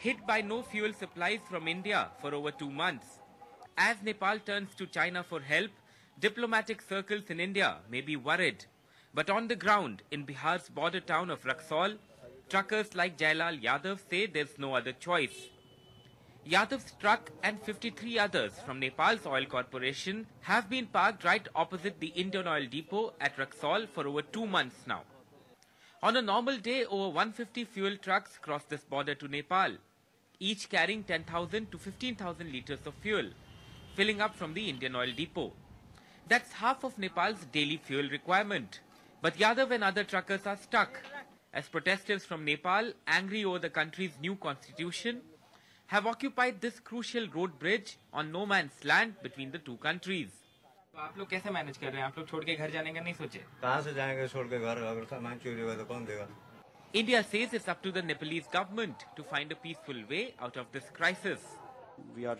hit by no fuel supplies from India for over 2 months. As Nepal turns to China for help, diplomatic circles in India may be worried. But on the ground, in Bihar's border town of Raxaul, truckers like Jailal Yadav say there's no other choice. Yadav's truck and 53 others from Nepal's oil corporation have been parked right opposite the Indian Oil depot at Raxaul for over 2 months now. On a normal day, over 150 fuel trucks cross this border to Nepal, each carrying 10,000 to 15,000 litres of fuel, filling up from the Indian Oil depot. That's half of Nepal's daily fuel requirement. But Yadav and other truckers are stuck, as protesters from Nepal, angry over the country's new constitution, have occupied this crucial road bridge on no man's land between the two countries. आप लोग कैसे manage कर रहे हैं? आप लोग छोड़ के घर जाने का नहीं सोचे? कहाँ से जाएंगे छोड़ के घर? अगर सामान चोरी होगा तो कौन देगा? India says it's up to the Nepalese government to find a peaceful way out of this crisis. We are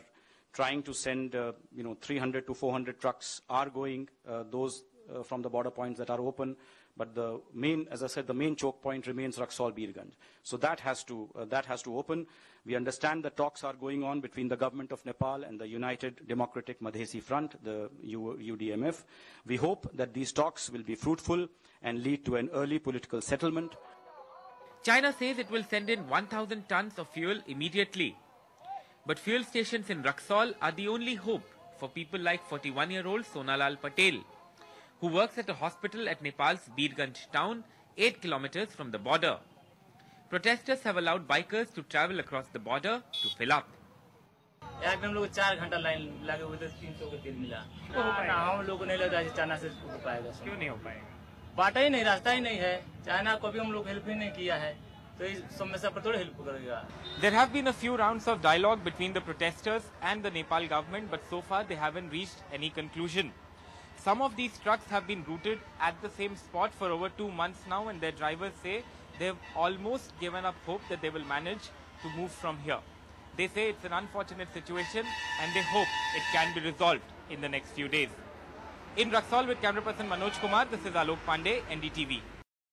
trying to send 300 to 400 trucks are going, those from the border points that are open, but the main, as I said, the main choke point remains Raxaul Birganj. So that has to open. We understand that talks are going on between the government of Nepal and the United Democratic Madhesi Front, the UDMF. We hope that these talks will be fruitful and lead to an early political settlement. China says it will send in 1,000 tons of fuel immediately. But fuel stations in Raxaul are the only hope for people like 41-year-old Sonalal Patel, who works at a hospital at Nepal's Birganj town, 8 kilometers from the border. Protesters have allowed bikers to travel across the border to fill up. हम लोग 4 घंटा line लगे हुए थे, 300 का तेल मिला। हम लोगों ने लगा चाइना से हो पाएगा। क्यों नहीं हो पाएगा? बाटा ही नहीं, रास्ता ही नहीं है। चाइना को भी हम लोग हेल्प ही नहीं किया है, तो इस समस्या पर थोड़ी हेल्प करेगा। There have been a few rounds of dialogue between the protesters and the Nepal government, but so far they haven't reached any conclusion. Some of these trucks have been routed at the same spot for over 2 months now, and their drivers say they've almost given up hope that they will manage to move from here. They say it's an unfortunate situation and they hope it can be resolved in the next few days. In Raxaul with camera person Manoj Kumar, this is Alok Pandey, NDTV.